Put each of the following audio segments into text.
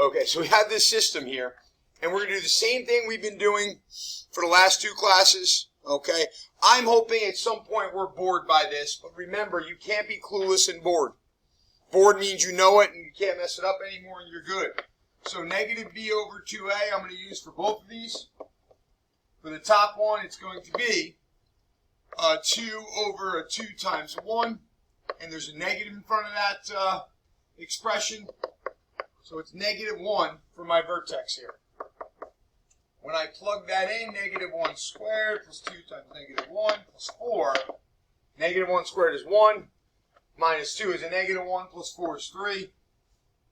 Okay, so we have this system here, and we're going to do the same thing we've been doing for the last two classes, okay? I'm hoping at some point we're bored by this, but remember, you can't be clueless and bored. Bored means you know it and you can't mess it up anymore and you're good. So negative b over 2a I'm going to use for both of these. For the top one, it's going to be 2 over a 2 times 1, and there's a negative in front of that expression. So it's negative 1 for my vertex here. When I plug that in, negative 1 squared plus 2 times negative 1 plus 4. Negative 1 squared is 1. Minus 2 is a negative 1 plus 4 is 3.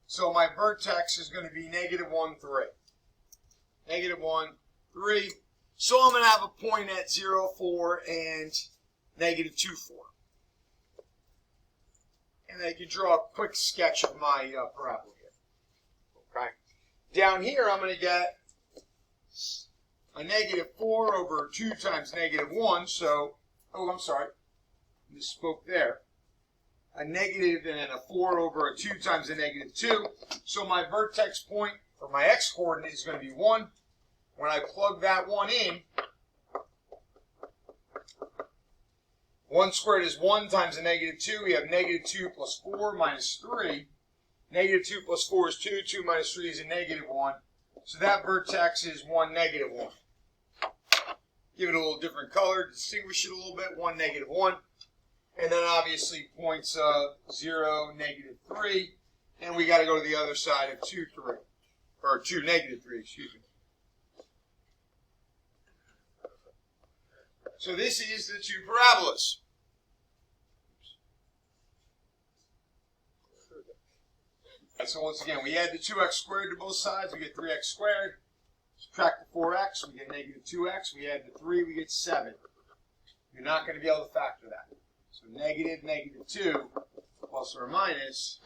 So my vertex is going to be negative 1, 3. Negative 1, 3. So I'm going to have a point at 0, 4, and negative 2, 4. And I can draw a quick sketch of my parabola here. Okay. Down here, I'm going to get a negative 4 over 2 times negative 1. So, oh, I'm sorry. Misspoke there. A negative and a 4 over a 2 times a negative 2. So my vertex point for my x-coordinate is going to be 1. When I plug that 1 in, 1 squared is 1 times a negative 2. We have negative 2 plus 4 minus 3. Negative 2 plus 4 is 2. 2 minus 3 is a negative 1. So that vertex is 1, negative 1. Give it a little different color, distinguish it a little bit. 1, negative 1. And then obviously points 0, negative 3. And we got to go to the other side of 2, 3. Or 2, negative 3, excuse me. So this is the two parabolas. So once again, we add the 2x squared to both sides, we get 3x squared. Subtract the 4x, we get negative 2x. We add the 3, we get 7. You're not going to be able to factor that. So negative, negative 2, plus or minus,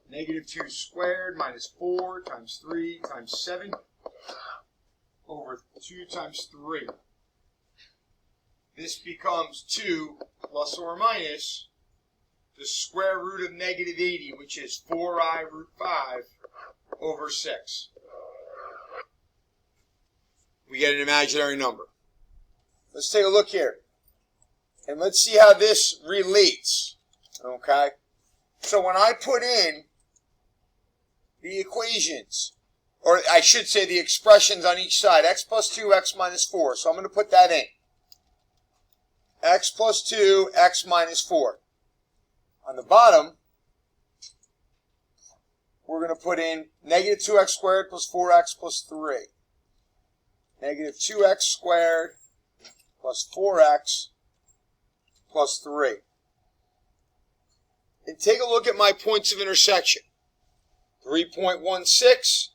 negative 2 squared minus 4 times 3 times 7 over 2 times 3. This becomes 2 plus or minus the square root of negative 80, which is 4i root 5 over 6. We get an imaginary number. Let's take a look here. And let's see how this relates. Okay? So when I put in the equations, or I should say the expressions on each side, x plus 2, x minus 4. So I'm going to put that in. X plus 2, x minus 4. On the bottom, we're going to put in negative 2x squared plus 4x plus 3. Negative 2x squared plus 4x plus 3. And take a look at my points of intersection. 3.16,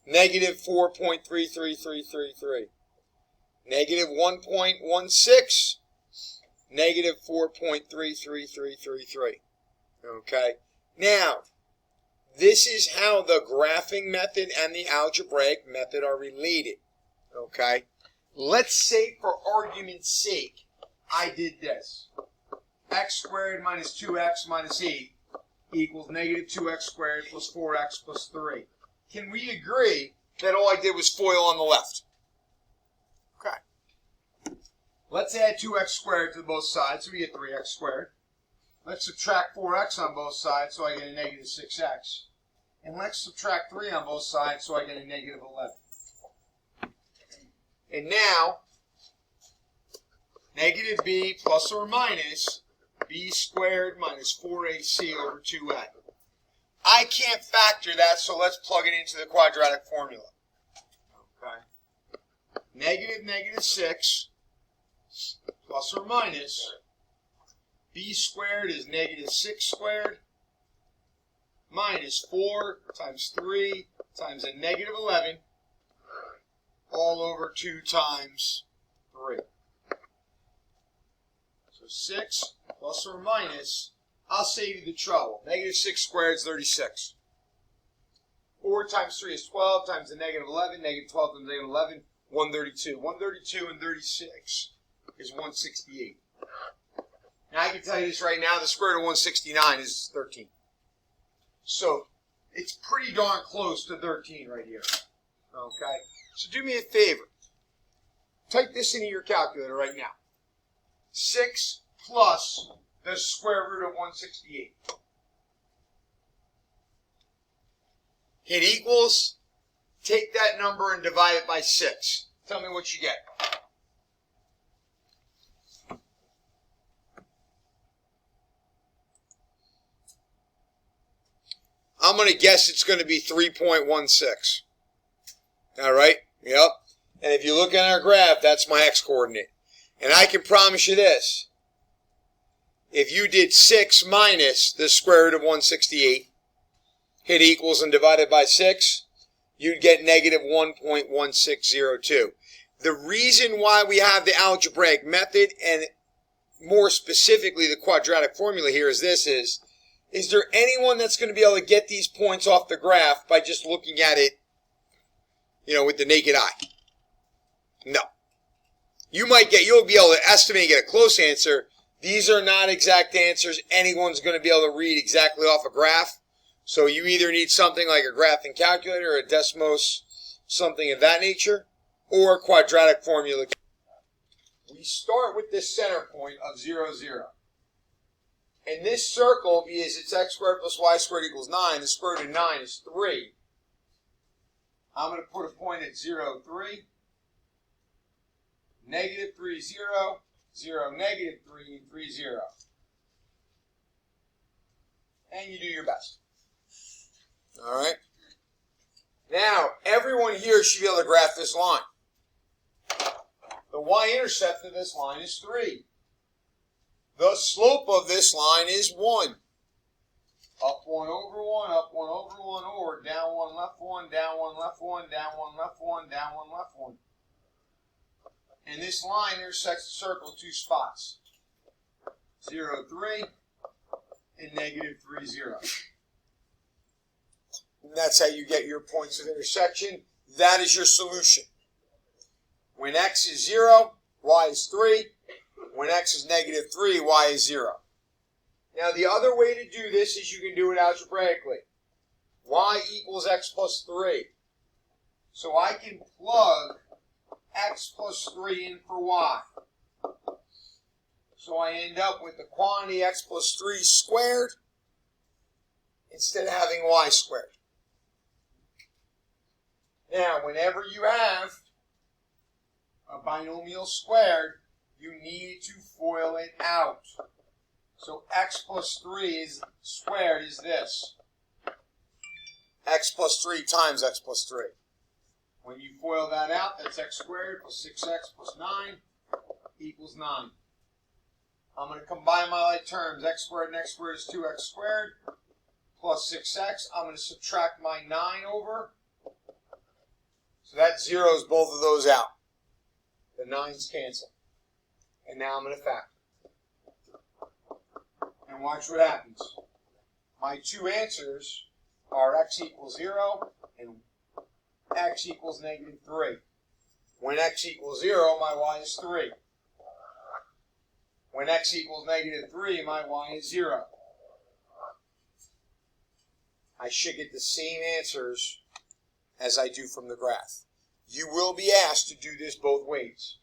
negative 4.33333. Negative 1.16, negative 4.33333. Okay? Now, this is how the graphing method and the algebraic method are related. Okay? Let's say, for argument's sake, I did this. X squared minus 2x minus 8 equals negative 2x squared plus 4x plus 3. Can we agree that all I did was FOIL on the left? Okay. Let's add 2x squared to both sides, so we get 3x squared. Let's subtract 4x on both sides, so I get a negative 6x. And let's subtract 3 on both sides, so I get a negative 11. And now, negative b plus or minus b squared minus 4ac over 2a. I can't factor that, so let's plug it into the quadratic formula. Okay. Negative negative 6 plus or minus b squared is negative 6 squared minus 4 times 3 times a negative 11 all over 2 times 3. So 6 plus or minus, I'll save you the trouble. Negative 6 squared is 36. 4 times 3 is 12 times the negative 11. Negative 12 times negative 11, 132. 132 and 36 is 168. Now I can tell you this right now, the square root of 169 is 13. So it's pretty darn close to 13 right here. Okay? So do me a favor. Type this into your calculator right now. 6 plus the square root of 168. Hit equals. Take that number and divide it by 6. Tell me what you get. I'm going to guess it's going to be 3.16. All right? Yep. And if you look at our graph, that's my x-coordinate. And I can promise you this. If you did 6 minus the square root of 168, hit equals and divide it by 6, you'd get negative 1.1602. The reason why we have the algebraic method, and more specifically the quadratic formula here, is this is there anyone that's going to be able to get these points off the graph by just looking at it, with the naked eye? No. You'll be able to estimate and get a close answer. These are not exact answers anyone's going to be able to read exactly off a graph. So you either need something like a graphing calculator, or a Desmos, something of that nature, or a quadratic formula. We start with this center point of 0, 0. And this circle, because it's x squared plus y squared equals 9, the square root of 9 is 3. I'm going to put a point at 0, 3. Negative 3, 0. 0, negative 3, and 3, 0. And you do your best. All right? Now, everyone here should be able to graph this line. The y-intercept of this line is 3. The slope of this line is 1. Up 1 over 1, up 1 over 1, or down 1, left 1, down 1, left 1, down 1, left 1, down 1, left 1. And this line intersects the circle 2 spots. 0, 3, and negative 3, 0. And that's how you get your points of intersection. That is your solution. When x is 0, y is 3. When x is negative 3, y is 0. Now the other way to do this is you can do it algebraically. Y equals x plus 3. So I can plug x plus 3 in for y. So I end up with the quantity x plus 3 squared instead of having y squared. Now, whenever you have a binomial squared, you need to FOIL it out. So x plus 3 squared is this. X plus 3 times x plus 3. When you FOIL that out, that's x squared plus 6x plus 9 equals 9. I'm going to combine my like terms. X squared and x squared is 2x squared plus 6x. I'm going to subtract my 9 over. So that zeroes both of those out. The 9's cancel. And now I'm going to factor. And watch what happens. My two answers are x equals 0 and x equals negative 3. When x equals 0, my y is 3. When x equals negative 3, my y is 0. I should get the same answers as I do from the graph. You will be asked to do this both ways.